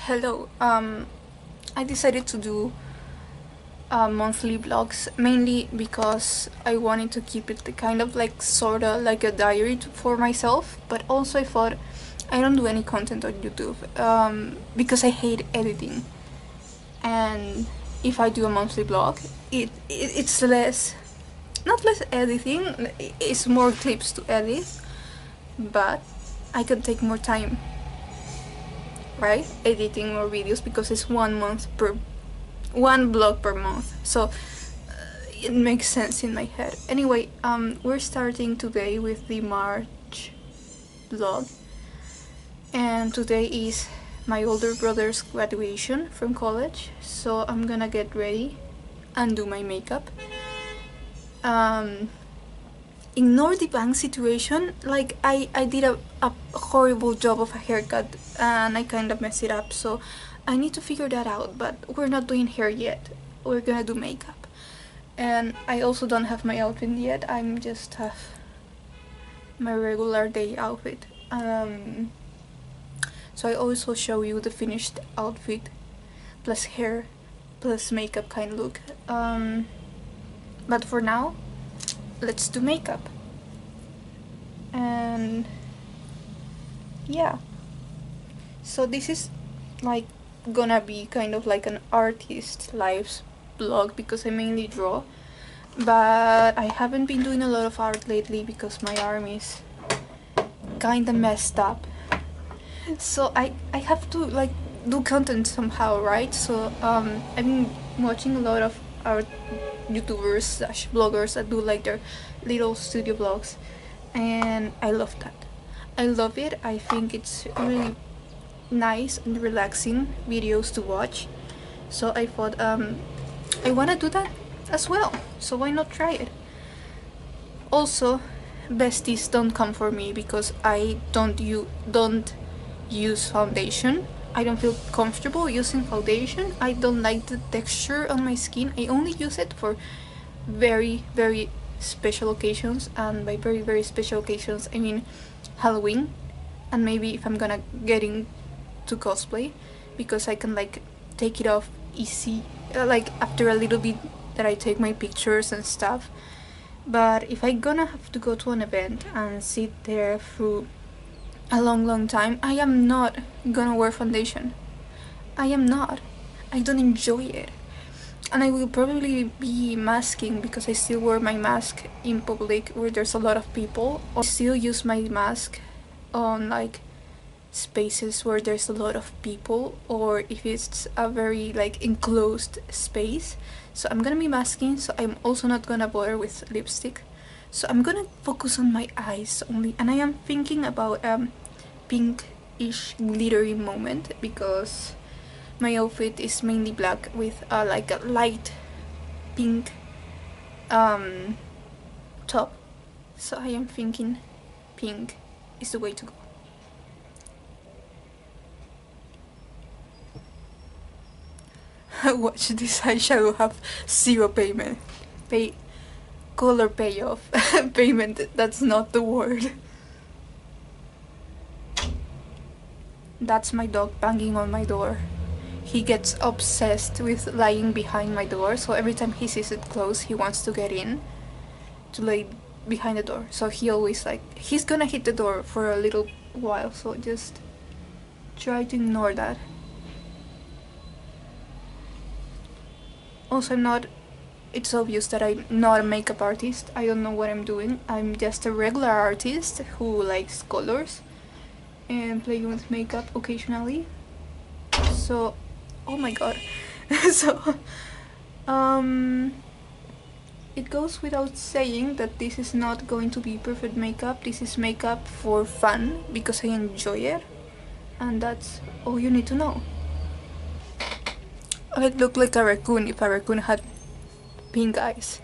Hello. I decided to do monthly vlogs mainly because I wanted to keep it kind of like sorta like a diary for myself, but also I thought I don't do any content on YouTube because I hate editing, and if I do a monthly vlog, it's less, not less editing, it's more clips to edit, but I can take more time, right, editing more videos because it's 1 month per one vlog per month, so it makes sense in my head. Anyway, we're starting today with the March vlog, and today is my older brother's graduation from college, so I'm gonna get ready and do my makeup. Ignore the bank situation. Like, I did a horrible job of a haircut and I kind of messed it up, so I need to figure that out, but we're not doing hair yet. We're gonna do makeup. And I also don't have my outfit yet. I'm just have my regular day outfit. So I also show you the finished outfit plus hair plus makeup kind of look. But for now, let's do makeup. And yeah, so this is like gonna be kind of like an artist lives blog because I mainly draw, but I haven't been doing a lot of art lately because my arm is kinda messed up, so I have to like do content somehow, right? So I've been watching a lot of art YouTubers slash bloggers that do like their little studio vlogs, and I love that. I love it. I think it's really nice and relaxing videos to watch, so I thought I want to do that as well, so why not try it. Also, besties don't come for me because I don't use foundation. I don't feel comfortable using foundation. I don't like the texture on my skin. I only use it for very special occasions, and by very special occasions I mean Halloween, and maybe if I'm gonna get into cosplay, because I can like take it off easy, like after a little bit that I take my pictures and stuff. But if I'm gonna have to go to an event and sit there through a long time, I am not gonna wear foundation. I am not. I don't enjoy it. And I will probably be masking because I still wear my mask in public where there's a lot of people. I still use my mask on like spaces where there's a lot of people, or if it's a very like enclosed space. So I'm gonna be masking, so I'm also not gonna bother with lipstick. So I'm gonna focus on my eyes only, and I am thinking about pink-ish glittery moment because my outfit is mainly black with like a light pink top, so I am thinking pink is the way to go. Watch this eyeshadow have zero color payoff. Payment, that's not the word. That's my dog banging on my door. He gets obsessed with lying behind my door, so every time he sees it closed, he wants to get in to lay behind the door. So he always like, he's gonna hit the door for a little while, so just try to ignore that. Also, it's obvious that I'm not a makeup artist. I don't know what I'm doing. I'm just a regular artist who likes colors and playing with makeup occasionally. So, oh my god. So, it goes without saying that this is not going to be perfect makeup. This is makeup for fun because I enjoy it, and that's all you need to know. I'd look like a raccoon if a raccoon had pink eyes.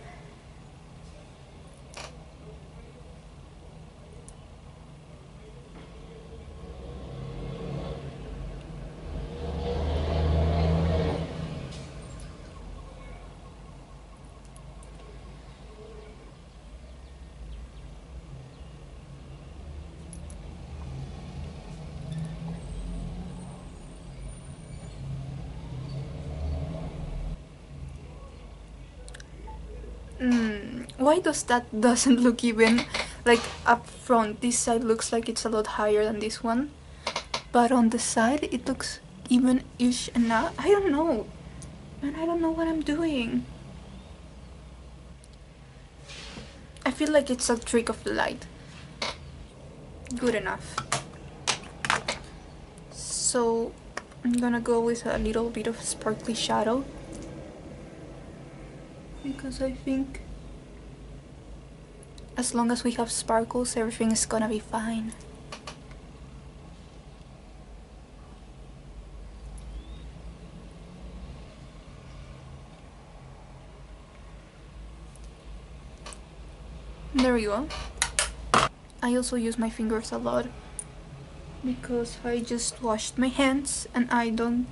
Why does that doesn't look even like up front? This side looks like it's a lot higher than this one, but on the side it looks even-ish, and now I don't know, and I don't know what I'm doing. I feel like it's a trick of the light. Good enough. So I'm gonna go with a little bit of sparkly shadow because I think as long as we have sparkles, everything is gonna be fine. There we go. I also use my fingers a lot because I just washed my hands and I don't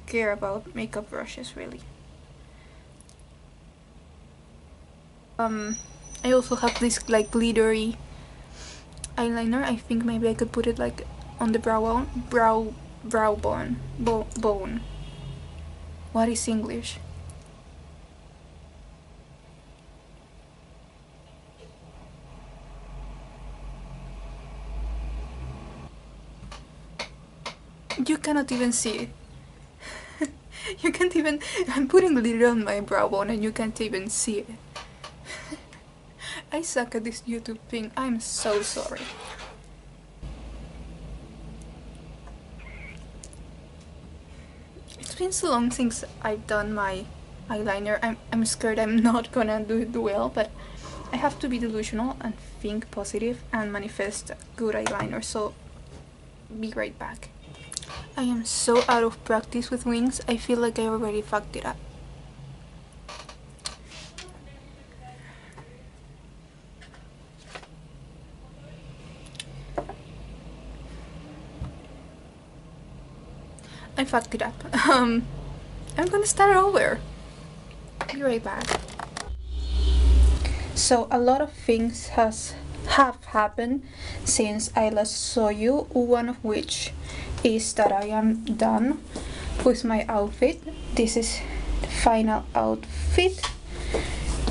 care about makeup brushes really. I also have this like glittery eyeliner. I think maybe I could put it like on the brow bone. What is English? You cannot even see it. You can't even. I'm putting glitter on my brow bone and you can't even see it. I suck at this YouTube thing. I'm so sorry. It's been so long since I've done my eyeliner. I'm scared I'm not gonna do it well, but I have to be delusional and think positive and manifest a good eyeliner, so be right back. I am so out of practice with wings, I feel like I already fucked it up. I fucked it up. I'm gonna start over. Be right back. So a lot of things have happened since I last saw you, one of which is that I am done with my outfit. This is the final outfit.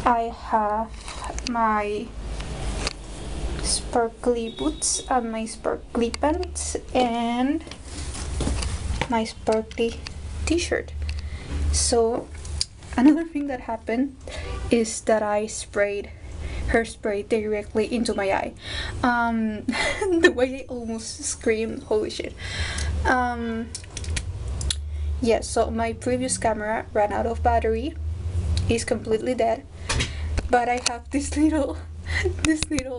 I have my sparkly boots and my sparkly pants and my sparkly t-shirt. So another thing that happened is that I sprayed hairspray directly into my eye. The way I almost screamed, holy shit. Yeah, so my previous camera ran out of battery, is completely dead, but I have this little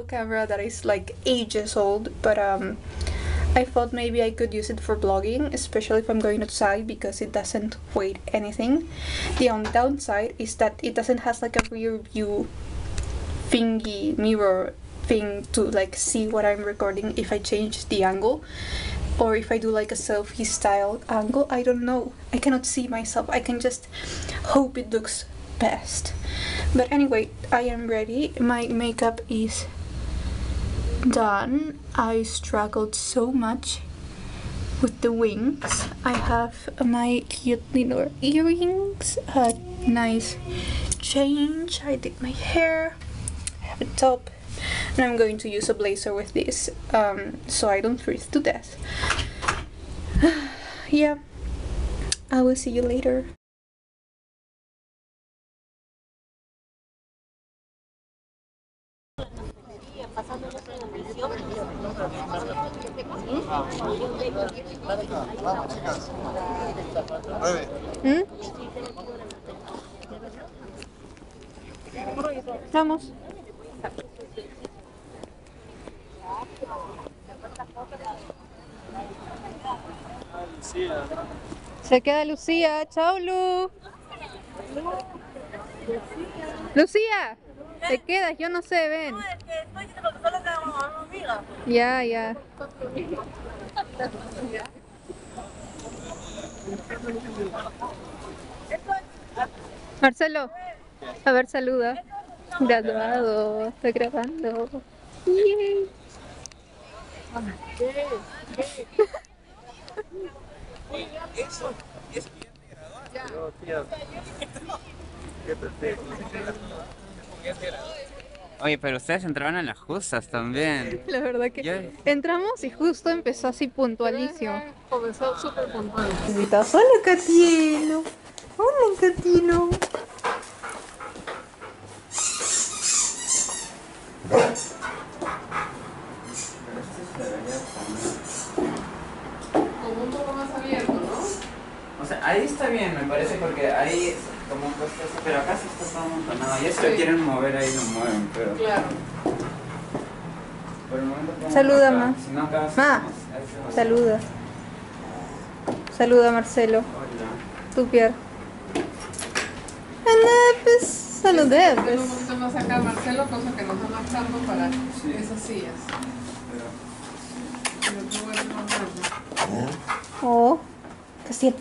camera that is like ages old, but I thought maybe I could use it for vlogging, especially if I'm going outside, because it doesn't weigh anything. The only downside is that it doesn't have like a rear view thingy mirror thing to like see what I'm recording if I change the angle, or if I do like a selfie style angle. I don't know, I cannot see myself. I can just hope it looks best. But anyway, I am ready. My makeup is done. I struggled so much with the wings. I have my cute little earrings, a nice change. I did my hair, I have a top, and I'm going to use a blazer with this so I don't freeze to death. Yeah, I will see you later. ¿Mm? Vamos. Se queda Lucía. Chao, Lu. Lucía, te quedas, yo no sé, ven. No, es que estoy diciendo que solo quedamos a una amiga. Ya, ya. Marcelo, a ver, saluda. Graduado, estoy grabando. Yay. Eso es bien de graduar. Qué perfecto. Oye, pero ustedes entraron a las justas también. La verdad que Yo, entramos y justo empezó así puntualísimo. Comenzó súper puntual. Invitados. Hola, Catino. Hola, Catino. Como un poco más abierto, ¿no? o sea, ahí está bien, me parece, porque ahí es como un puesto así, pero acá sí está todo montonado. Ya si lo Sí. quieren mover, ahí lo mueven, pero Claro. por el momento pongo Saluda, acá. ma. Si no, acá Ma. hacemos- hacemos- Saluda. Saluda, Marcelo. Hola. Tu Pierre. Hola, pues saludé, Tengo pues. un poquito más acá Marcelo, cosa que nos da más campo para esas sillas. Pero- Pero tú eres más grande. Oh, Castiel.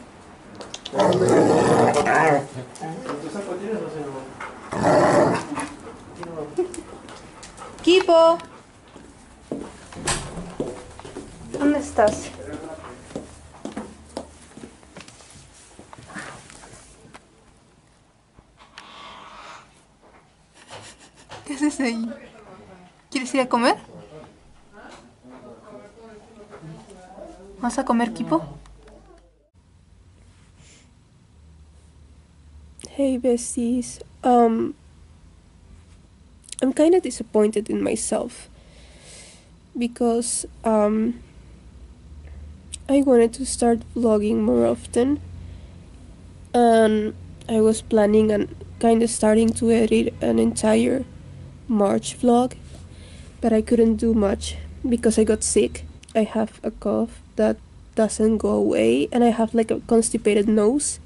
Kipo. ¿Dónde estás? ¿Qué haces ahí? ¿Quieres ir a comer? ¿Vas a comer, Kipo? Hey besties, I'm kind of disappointed in myself because I wanted to start vlogging more often, and I was planning on kind of starting to edit an entire March vlog, but I couldn't do much because I got sick. I have a cough that doesn't go away, and I have like a constipated nose.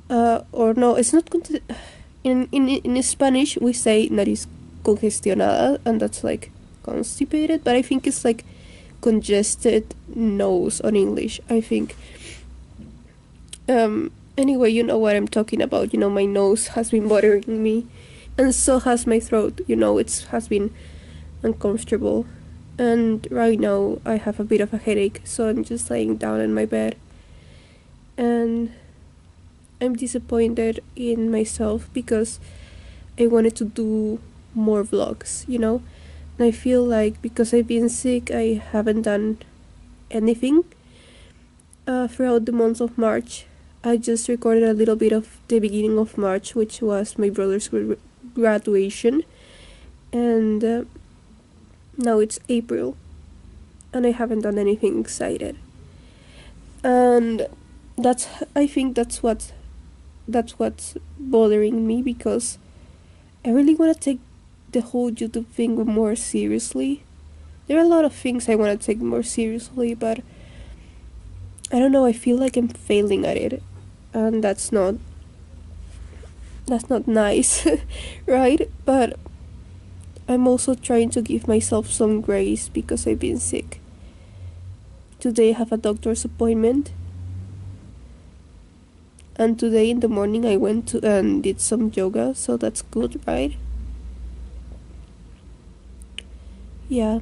Or no, it's not in Spanish we say nariz congestionada, and that's like constipated, but I think it's like congested nose on English, I think. Anyway, you know what I'm talking about. You know, my nose has been bothering me, and so has my throat. You know, it has been uncomfortable, and right now I have a bit of a headache, so I'm just laying down in my bed, and I'm disappointed in myself because I wanted to do more vlogs, you know? And I feel like because I've been sick, I haven't done anything throughout the month of March. I just recorded a little bit of the beginning of March, which was my brother's graduation, and now it's April, and I haven't done anything excited. And I think that's what's bothering me, because I really want to take the whole YouTube thing more seriously. There are a lot of things I want to take more seriously, but I don't know, I feel like I'm failing at it, and that's not nice, right? But I'm also trying to give myself some grace because I've been sick. Today I have a doctor's appointment, and today in the morning I went to and did some yoga, so that's good, right? Yeah.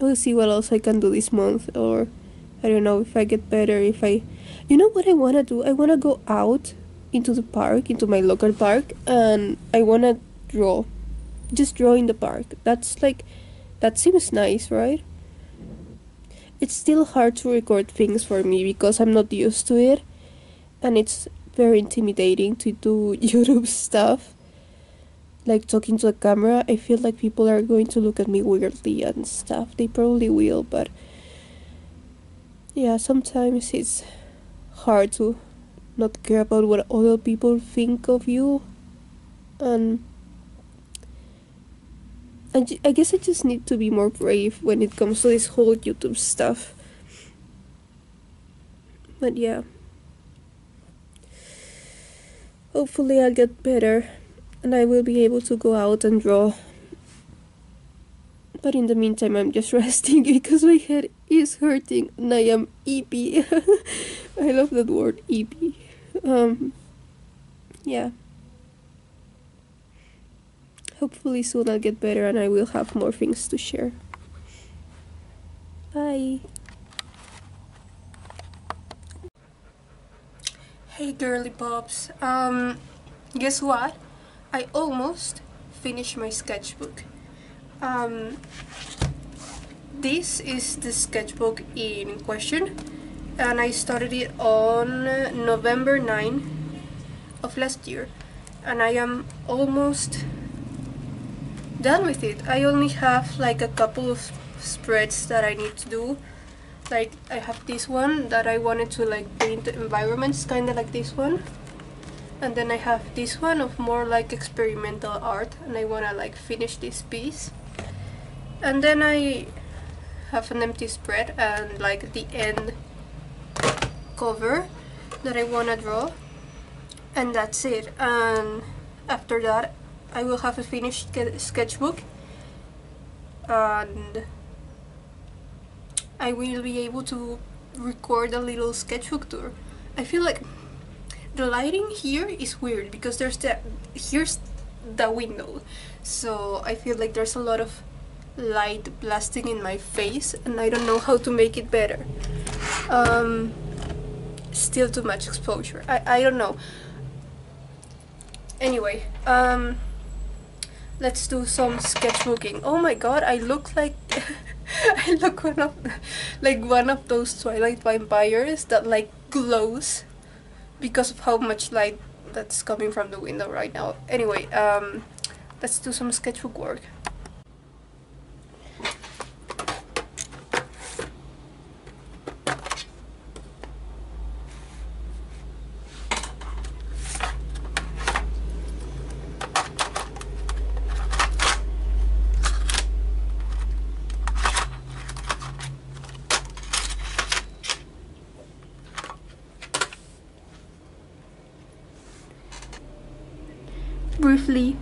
We'll see what else I can do this month, or I don't know if I get better, if I... You know what I want to do? I want to go out into the park, into my local park, and I want to draw. Just draw in the park. That's like... That seems nice, right? It's still hard to record things for me because I'm not used to it, and it's very intimidating to do YouTube stuff. Like talking to a camera, I feel like people are going to look at me weirdly and stuff. They probably will, but yeah, sometimes it's hard to not care about what other people think of you, and I guess I just need to be more brave when it comes to this whole YouTube stuff. But yeah, hopefully I'll get better and I will be able to go out and draw. But in the meantime, I'm just resting because my head is hurting and I am eepy. I love that word, eepy. Yeah. Hopefully soon I'll get better and I will have more things to share. Bye. Hey girly pops. Guess what? I almost finished my sketchbook. This is the sketchbook in question, and I started it on November 9 of last year, and I am almost done with it. I only have like a couple of spreads that I need to do. Like I have this one that I wanted to like paint environments, kind of like this one, and then I have this one of more like experimental art, and I want to like finish this piece. And then I have an empty spread and like the end cover that I want to draw, and that's it. And after that I will have a finished sketchbook, and I will be able to record a little sketchbook tour. I feel like the lighting here is weird because here's the window, so I feel like there's a lot of light blasting in my face, and I don't know how to make it better. Still too much exposure. I don't know. Anyway, let's do some sketchbooking. Oh my god, I look like I look one of those Twilight vampires that like glows because of how much light that's coming from the window right now. Anyway, let's do some sketchbook work. Briefly,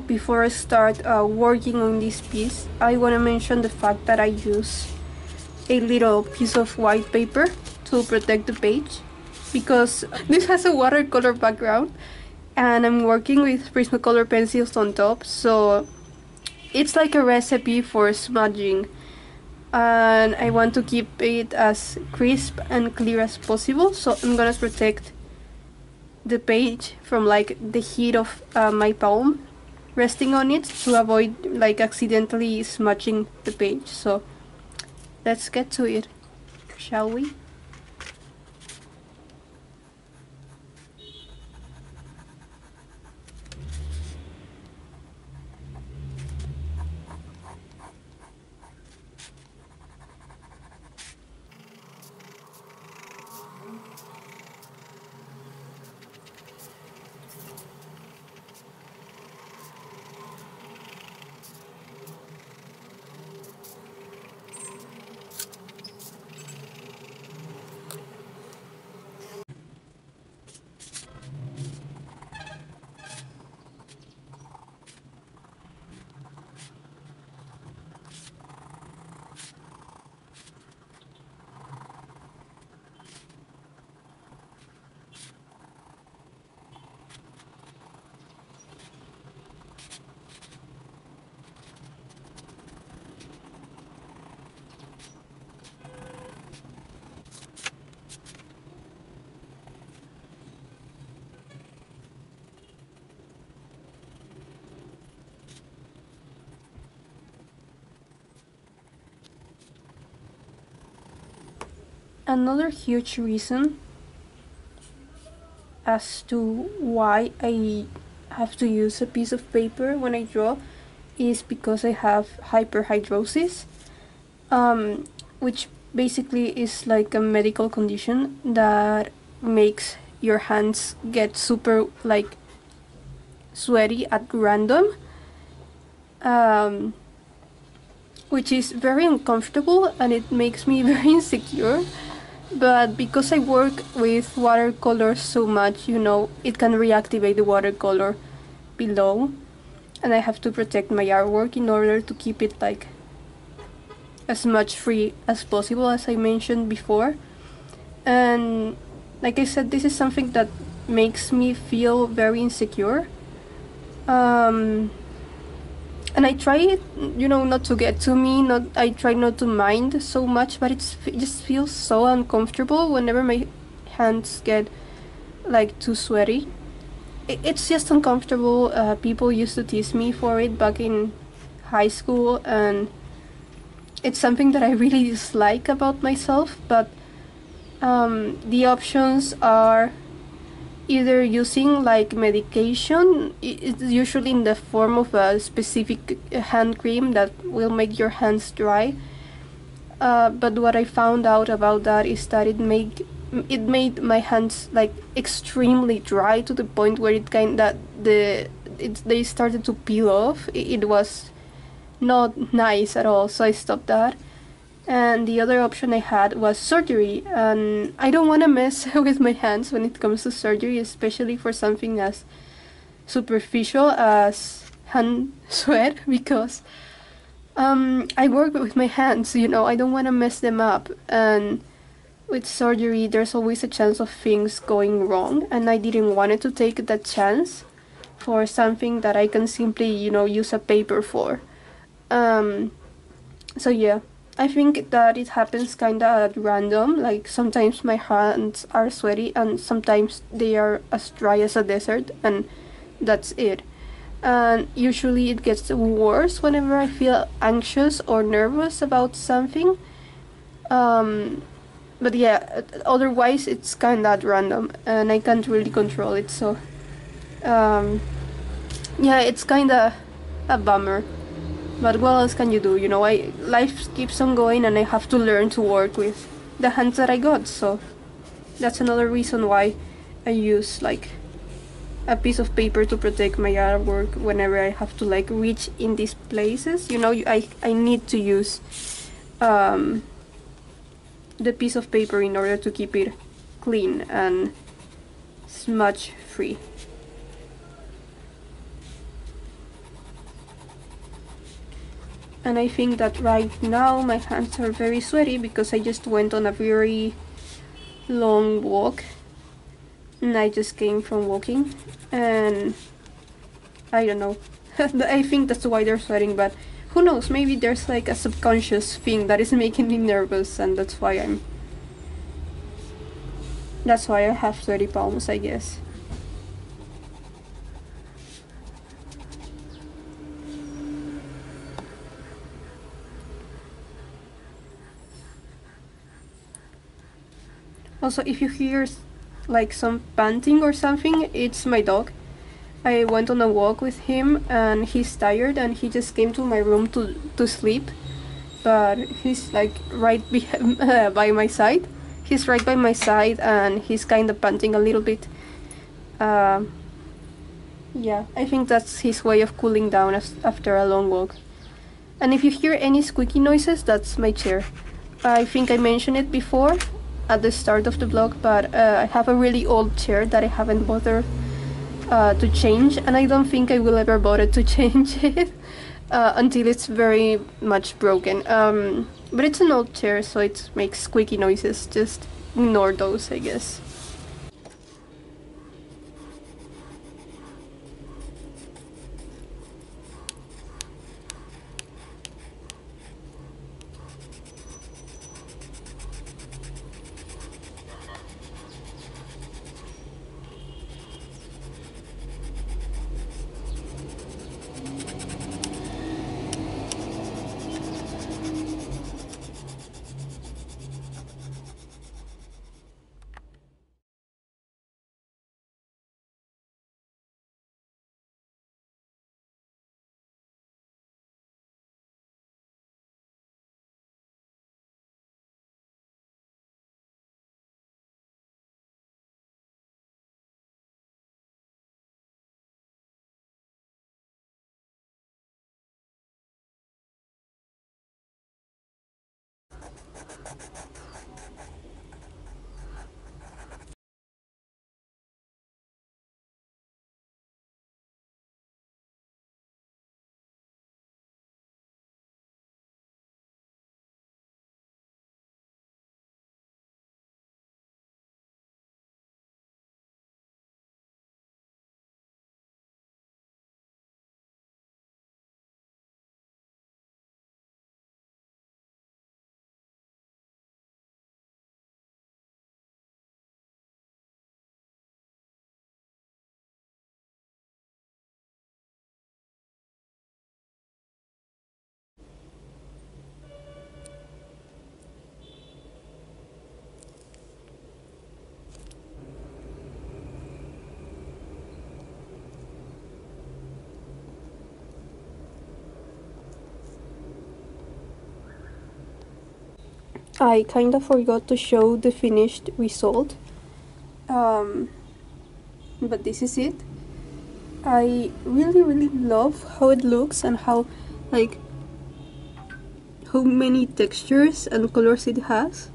before I start working on this piece, I want to mention the fact that I use a little piece of white paper to protect the page, because this has a watercolor background and I'm working with Prismacolor pencils on top, so it's like a recipe for smudging, and I want to keep it as crisp and clear as possible, so I'm gonna protect the page from like the heat of my palm resting on it to avoid like accidentally smudging the page. So let's get to it, shall we? Another huge reason as to why I have to use a piece of paper when I draw is because I have hyperhidrosis, which basically is like a medical condition that makes your hands get super like sweaty at random, which is very uncomfortable and it makes me very insecure. But because I work with watercolors so much, you know, it can reactivate the watercolor below, and I have to protect my artwork in order to keep it like as much free as possible, as I mentioned before. And like I said, this is something that makes me feel very insecure. And I try, you know, not to get to me. I try not to mind so much, but it just feels so uncomfortable whenever my hands get like too sweaty. it's just uncomfortable. People used to tease me for it back in high school, and it's something that I really dislike about myself. But the options are either using like medication. It's usually in the form of a specific hand cream that will make your hands dry. But what I found out about that is that it made my hands like extremely dry to the point where it kind that they started to peel off. It was not nice at all, so I stopped that. And the other option I had was surgery, and I don't want to mess with my hands when it comes to surgery, especially for something as superficial as hand sweat, because I work with my hands, you know, I don't want to mess them up. And with surgery, there's always a chance of things going wrong, and I didn't want to take that chance for something that I can simply, you know, use a paper for. So yeah, I think that it happens kinda at random. Like sometimes my hands are sweaty and sometimes they are as dry as a desert, and that's it. And usually it gets worse whenever I feel anxious or nervous about something. But yeah, otherwise it's kinda at random and I can't really control it. So yeah, it's kinda a bummer. But what else can you do? You know, life keeps on going and I have to learn to work with the hands that I got. So that's another reason why I use like a piece of paper to protect my artwork whenever I have to like reach in these places. You know, I need to use the piece of paper in order to keep it clean and smudge free. And I think that right now my hands are very sweaty because I just went on a very long walk and I just came from walking, and I don't know. I think that's why they're sweating, but who knows, maybe there's like a subconscious thing that is making me nervous, and that's why I have sweaty palms, I guess. Also, if you hear like some panting or something, it's my dog. I went on a walk with him and he's tired and he just came to my room to sleep. But he's like right by my side. He's right by my side and he's kind of panting a little bit. Yeah, I think that's his way of cooling down after a long walk. And if you hear any squeaky noises, that's my chair. I think I mentioned it before at the start of the vlog, but I have a really old chair that I haven't bothered to change, and I don't think I will ever bother to change it until it's very much broken. But it's an old chair, so it makes squeaky noises. Just ignore those, I guess. I kind of forgot to show the finished result, but this is it. I really love how it looks and how, like, how many textures and colors it has.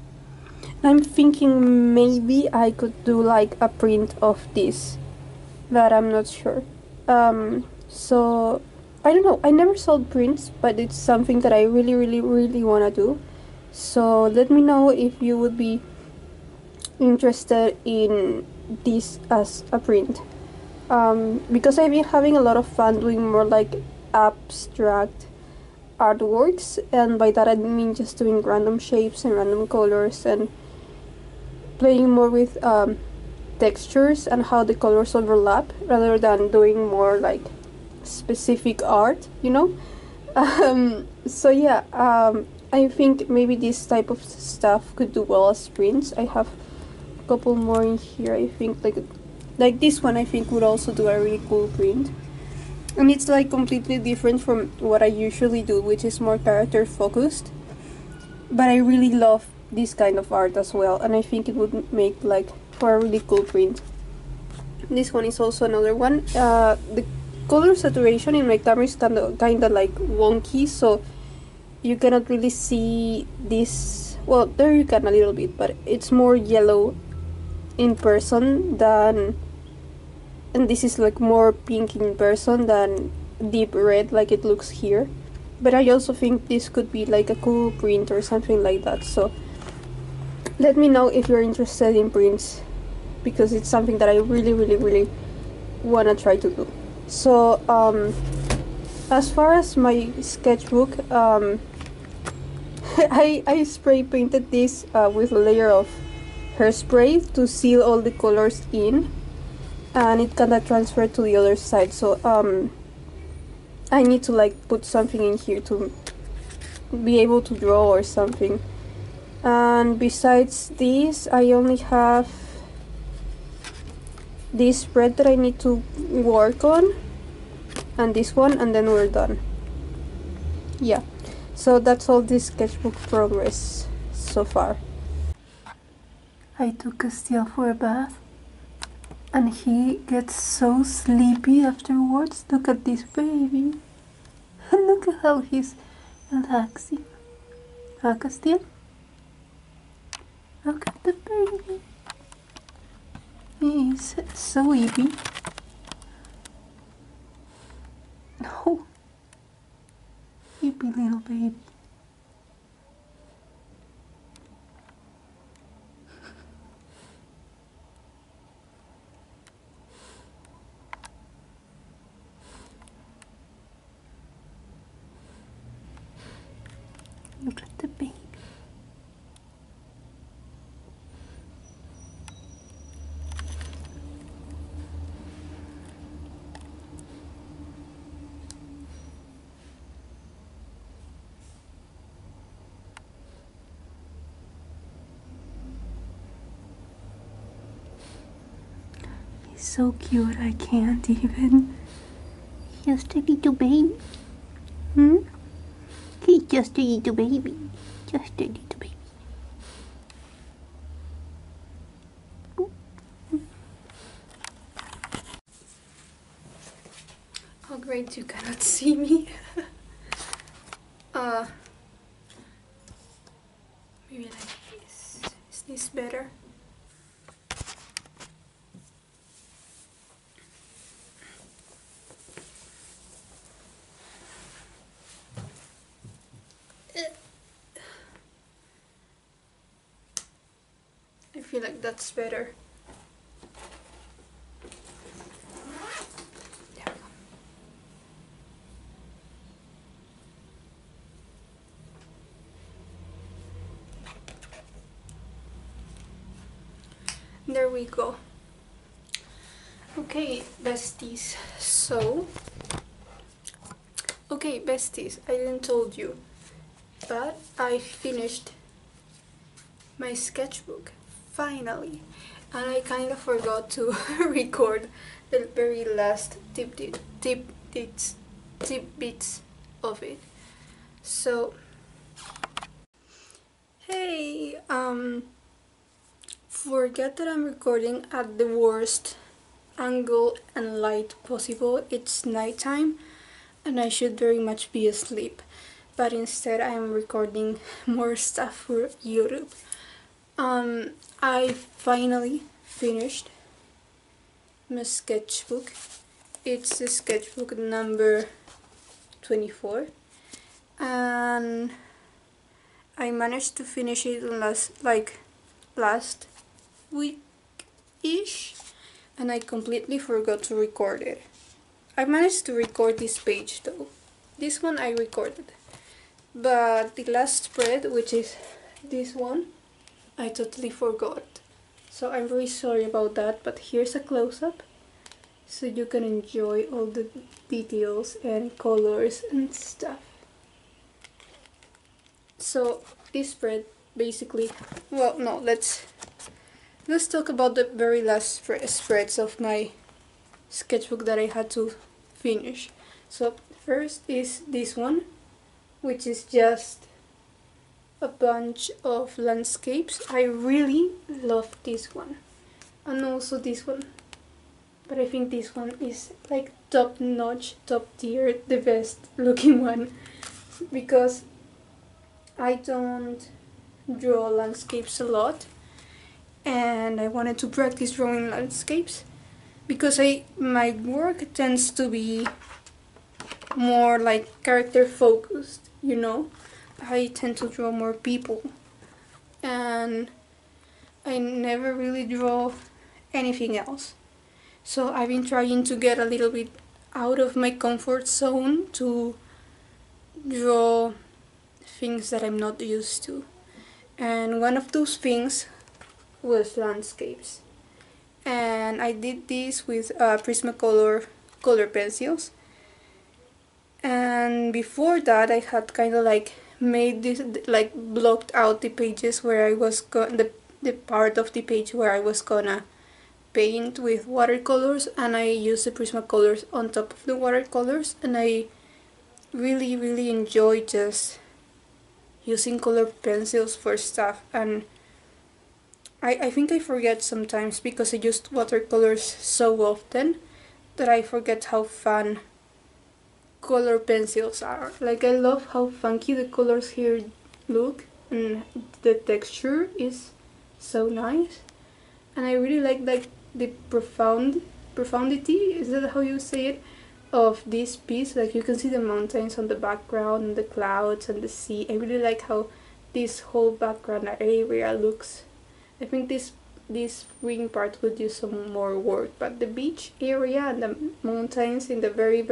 I'm thinking maybe I could do like a print of this, but I'm not sure. So I don't know. I never sold prints, but it's something that I really wanna do. So let me know if you would be interested in this as a print. Because I've been having a lot of fun doing more like abstract artworks, and by that I mean just doing random shapes and random colors and playing more with textures and how the colors overlap rather than doing more like specific art, you know? So yeah, I think maybe this type of stuff could do well as prints. I have a couple more in here. I think like this one I think would also do a really cool print. And it's like completely different from what I usually do, which is more character focused. But I really love this kind of art as well, and I think it would make like for a really cool print. This one is also another one. The color saturation in my camera is kind of like wonky, so you cannot really see this. Well, there you can a little bit, but it's more yellow in person than, and this is like more pink in person than deep red like it looks here. But I also think this could be like a cool print or something like that, so let me know if you're interested in prints, because it's something that I really want to try to do. So as far as my sketchbook, I spray painted this with a layer of hairspray to seal all the colors in, and it kind of transferred to the other side. So I need to like put something in here to be able to draw or something. And besides this, I only have this spread that I need to work on, and this one, and then we're done. Yeah, so that's all this sketchbook progress so far. I took Castiel for a bath, and he gets so sleepy afterwards. Look at this baby. And look at how he's relaxing. Huh, Castiel? Look at the baby. He's so sleepy. No. Sleepy little baby. Look at the baby. He's so cute, I can't even. Just a little baby. He's just a little baby. Just a little baby. Oh great, you cannot see me. Maybe like this. Is this better? I feel like that's better. There we go. Okay, besties. So, okay, besties, I didn't told you, but I finished my sketchbook finally, and I kind of forgot to record the very last tidbits of it. So, hey. Hey, forget that I'm recording at the worst angle and light possible. It's nighttime and I should very much be asleep, but instead I am recording more stuff for YouTube. I finally finished my sketchbook. It's the sketchbook number 24, and I managed to finish it last week-ish, and I completely forgot to record it. I managed to record this page though. This one I recorded. But the last spread, which is this one, I totally forgot. So I'm very sorry about that, but here's a close-up so you can enjoy all the details and colors and stuff. So this spread basically, well, no, let's talk about the very last spreads of my sketchbook that I had to finish. So first is this one, which is just a bunch of landscapes. I really love this one, and also this one, but I think this one is like top notch, top tier, the best looking one, because I don't draw landscapes a lot, and I wanted to practice drawing landscapes because my work tends to be more like character focused, you know. I tend to draw more people, and I never really draw anything else. So I've been trying to get a little bit out of my comfort zone to draw things that I'm not used to. And one of those things was landscapes. And I did this with Prismacolor color pencils. And before that I had kind of like made this, like blocked out the pages where I was the part of the page where I was gonna paint with watercolors, and I used the Prismacolors on top of the watercolors, and I really enjoy just using color pencils for stuff. And I think I forget sometimes because I used watercolors so often that I forget how fun color pencils are. Like, I love how funky the colors here look, and the texture is so nice, and I really like the profundity, is that how you say it, of this piece. Like, you can see the mountains on the background and the clouds and the sea. I really like how this whole background area looks. I think this green part would use some more work, but the beach area and the mountains in the very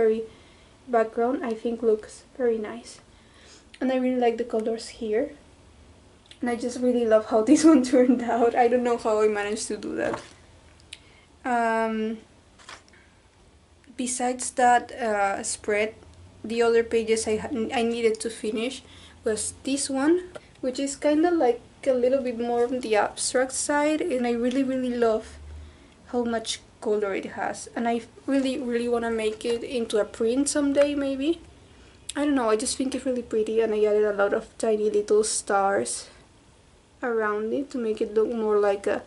background I think looks very nice. And I really like the colors here, and I just really love how this one turned out. I don't know how I managed to do that. Besides that spread, the other pages I needed to finish was this one, which is kind of like a little bit more on the abstract side, and I really love how much color it has, and I really want to make it into a print someday, maybe. I don't know, I just think it's really pretty, and I added a lot of tiny little stars around it to make it look more like a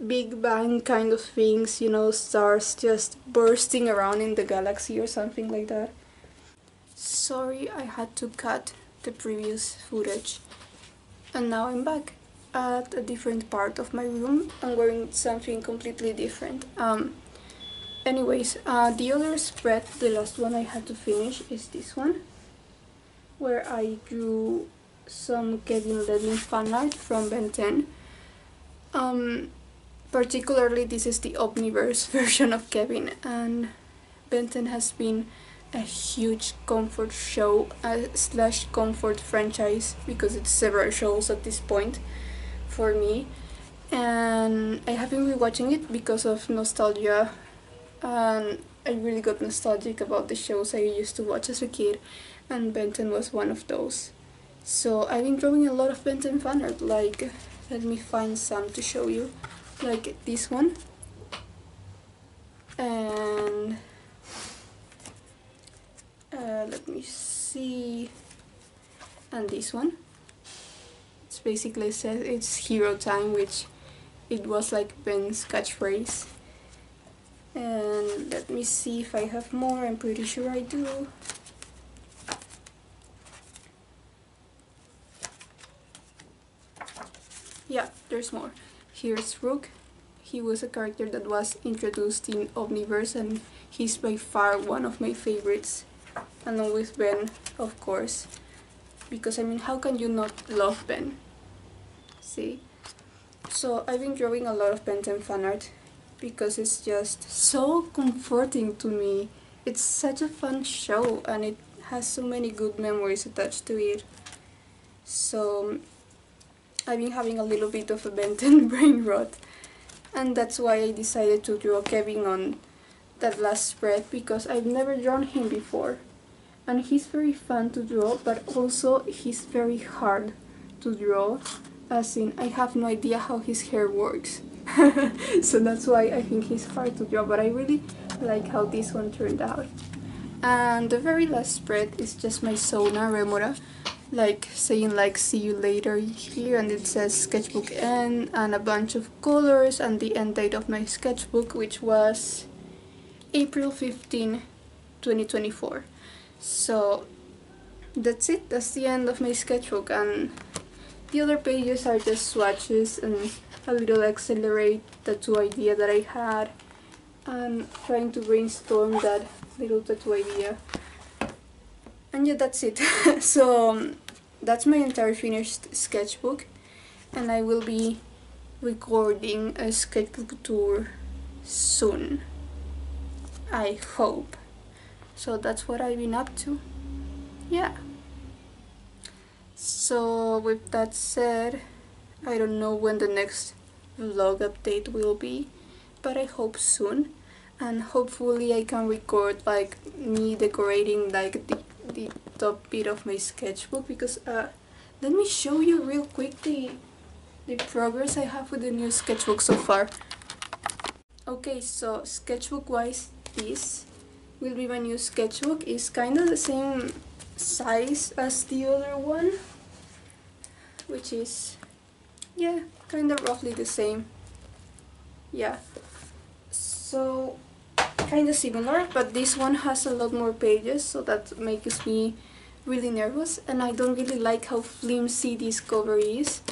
Big Bang kind of things, you know, stars just bursting around in the galaxy or something like that. Sorry, I had to cut the previous footage, and now I'm back at a different part of my room. I'm wearing something completely different. Anyways, the other spread, the last one I had to finish, is this one, where I drew some Kevin Levin fan art from Ben 10. Particularly, this is the Omniverse version of Kevin, and Ben 10 has been a huge comfort show slash comfort franchise, because it's several shows at this point for me, and I have been rewatching it because of nostalgia, and I really got nostalgic about the shows I used to watch as a kid, and Ben 10 was one of those. So I've been drawing a lot of Ben 10 fan art. Like, let me find some to show you, like this one, and let me see, and this one. It's basically says it's hero time, which it was like Ben's catchphrase. And let me see if I have more. I'm pretty sure I do. Yeah, there's more. Here's Rook. He was a character that was introduced in Omniverse, and he's by far one of my favorites. Along with Ben, of course. Because I mean, how can you not love Ben? See? So I've been drawing a lot of Ben 10 fan art because it's just so comforting to me. It's such a fun show and it has so many good memories attached to it. So I've been having a little bit of a Ben 10 brain rot, and that's why I decided to draw Kevin on that last spread, because I've never drawn him before. And he's very fun to draw, but also he's very hard to draw, as in I have no idea how his hair works. So that's why I think he's hard to draw, but I really like how this one turned out. And the very last spread is just my Sona Remora, like saying like see you later here, and it says sketchbook end and a bunch of colors and the end date of my sketchbook, which was April 15, 2024. So that's it, that's the end of my sketchbook, and the other pages are just swatches and a little accelerate tattoo idea that I had, and trying to brainstorm that little tattoo idea. And yeah, that's it. So that's my entire finished sketchbook, and I will be recording a sketchbook tour soon, I hope. So that's what I've been up to. Yeah. So with that said, I don't know when the next vlog update will be, but I hope soon. And hopefully I can record like me decorating like the top bit of my sketchbook, because let me show you real quick the progress I have with the new sketchbook so far. Okay, so sketchbook wise, this will be my new sketchbook. It's kind of the same size as the other one, which is, yeah, kind of roughly the same. Yeah, so kind of similar, but this one has a lot more pages, so that makes me really nervous, and I don't really like how flimsy this cover is,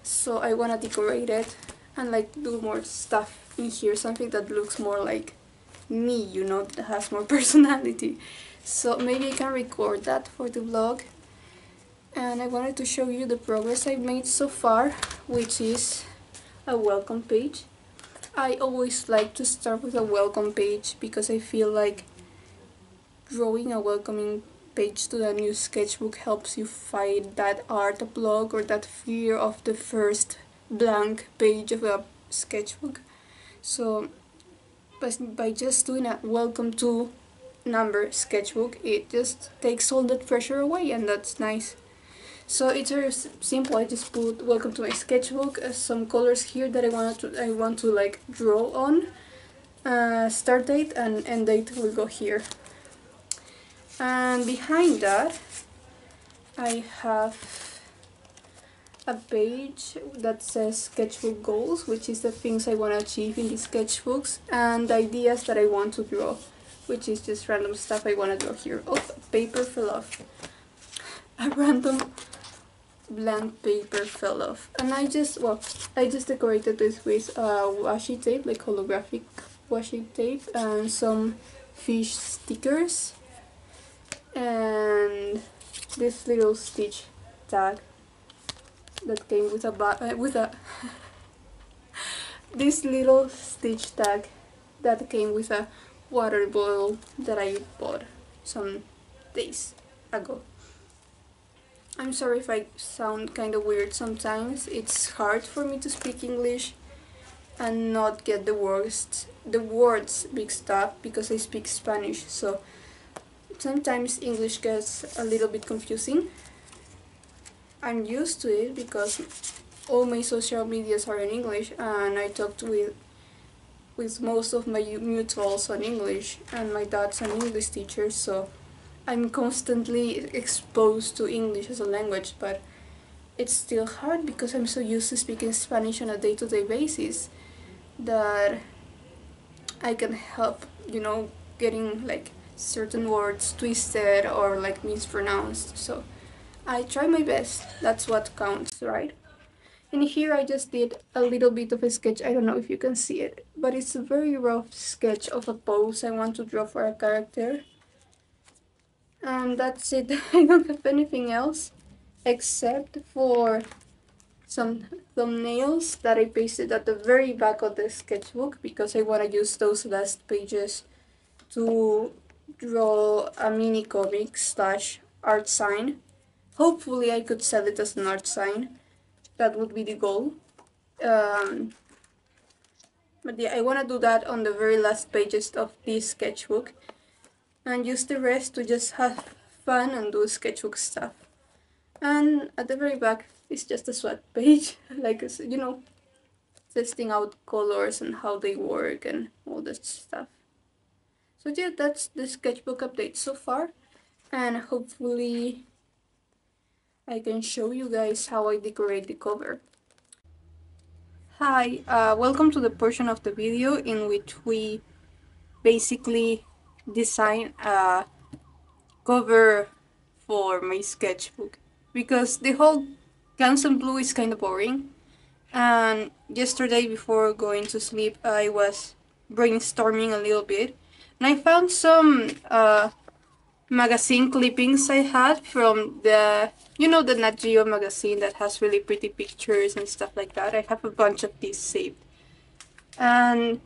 so I want to decorate it and like do more stuff in here, something that looks more like me, you know, that has more personality. So maybe I can record that for the vlog. And I wanted to show you the progress I've made so far, which is a welcome page. I always like to start with a welcome page because I feel like drawing a welcoming page to the new sketchbook helps you fight that art block or that fear of the first blank page of a sketchbook. So by just doing a welcome to number sketchbook, it just takes all that pressure away, and that's nice. So it's very simple. I just put welcome to my sketchbook, some colors here that I want to like draw on. Start date and end date will go here. And behind that I have a page that says sketchbook goals, which is the things I want to achieve in these sketchbooks, and ideas that I want to draw, which is just random stuff I want to draw here. Oh, paper fell off. A random blank paper fell off, and I just decorated this with washi tape, like holographic washi tape, and some fish stickers, and this little stitch tag that came with a this little stitch tag that came with a water bottle that I bought some days ago. I'm sorry if I sound kind of weird sometimes. It's hard for me to speak English and not get the words mixed up because I speak Spanish, so sometimes English gets a little bit confusing. I'm used to it because all my social medias are in English, and I talked with most of my mutuals on English, and my dad's an English teacher, so I'm constantly exposed to English as a language. But it's still hard because I'm so used to speaking Spanish on a day-to-day basis that I can help, getting like certain words twisted or like mispronounced. So I try my best. That's what counts, right? And here I just did a little bit of a sketch. I don't know if you can see it, but it's a very rough sketch of a pose I want to draw for a character. And that's it. I don't have anything else except for some thumbnails that I pasted at the very back of the sketchbook because I want to use those last pages to draw a mini comic slash art sign. Hopefully I could sell it as an art sign. That would be the goal. But yeah, I want to do that on the very last pages of this sketchbook and use the rest to just have fun and do sketchbook stuff. And at the very back is just a swag page, like, testing out colors and how they work and all that stuff. So yeah, that's the sketchbook update so far, and hopefully I can show you guys how I decorate the cover. Hi, welcome to the portion of the video in which we basically design a cover for my sketchbook, because the whole Guns and Blue is kind of boring. And yesterday before going to sleep I was brainstorming a little bit, and I found some magazine clippings I had from the Nat Geo magazine that has really pretty pictures and stuff like that. I have a bunch of these saved, and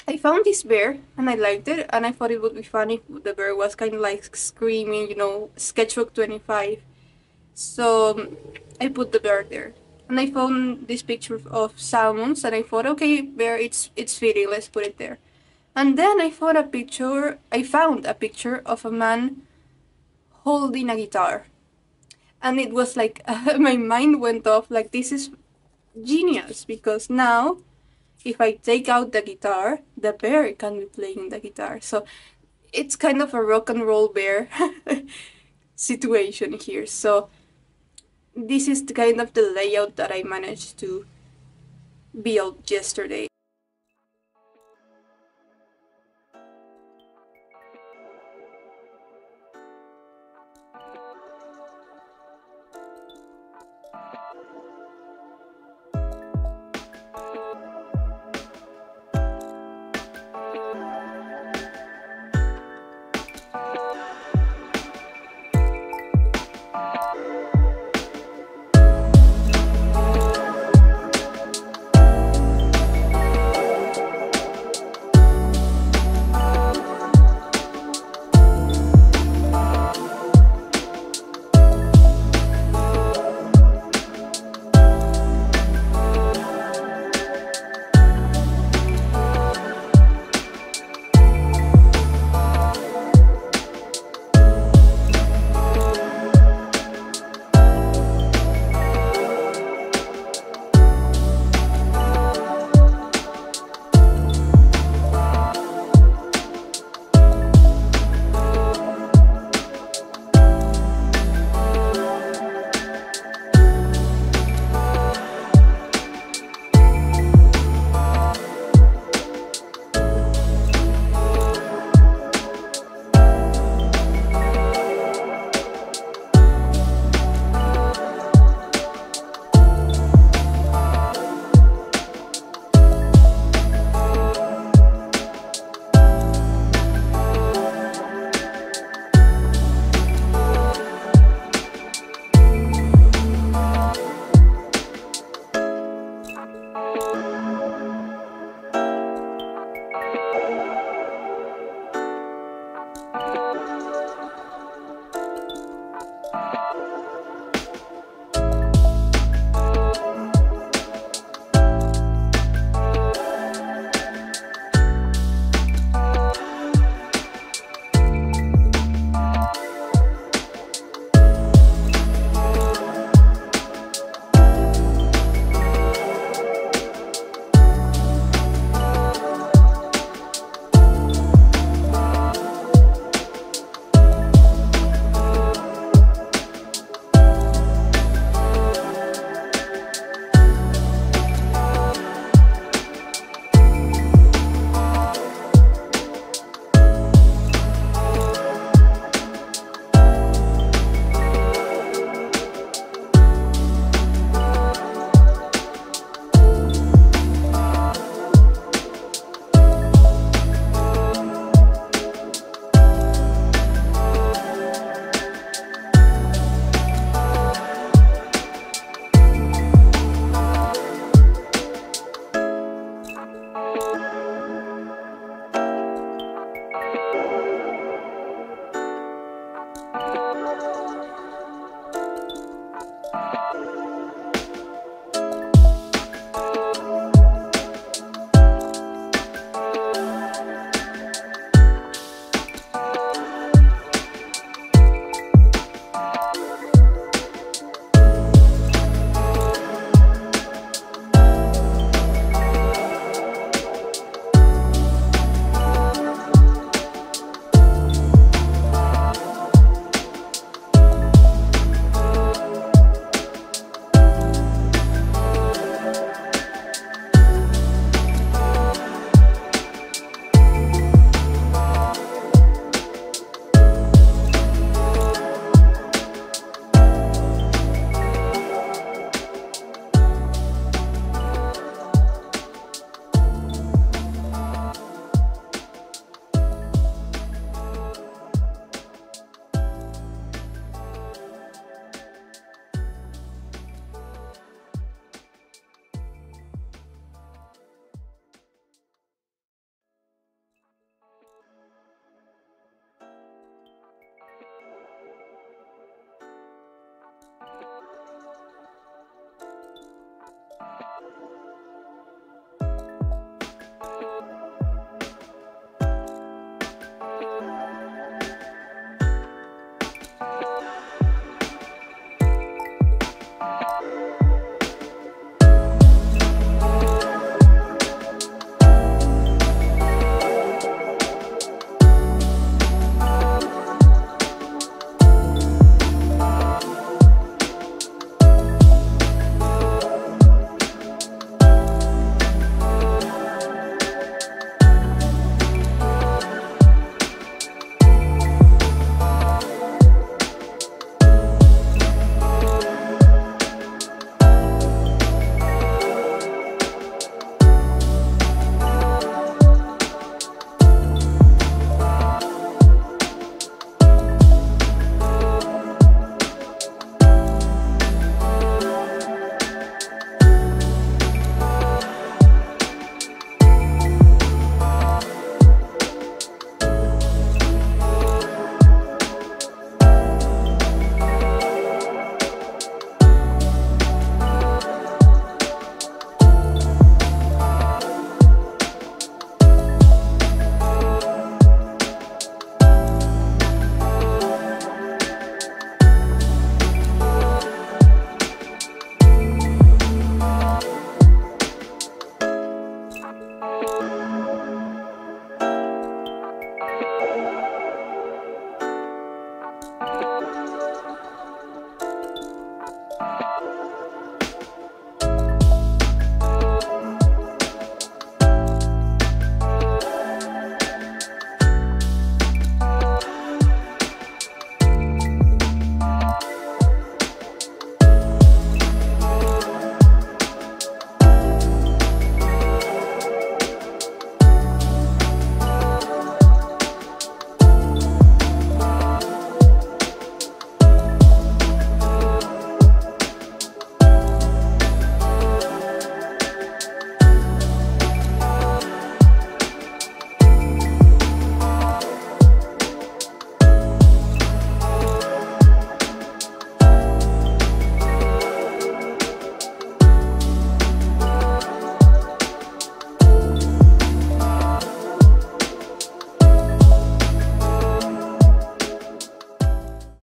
I found this bear and I liked it, and I thought it would be funny if the bear was kind of like screaming, sketchbook 25. So I put the bear there. And I found this picture of salmons, and I thought, okay, bear, it's fitting, let's put it there. And then I found a picture of a man holding a guitar. And it was like, my mind went off, like, this is genius, because now, if I take out the guitar, the bear can be playing the guitar. So it's kind of a rock and roll bear situation here. So this is the kind of the layout that I managed to build yesterday.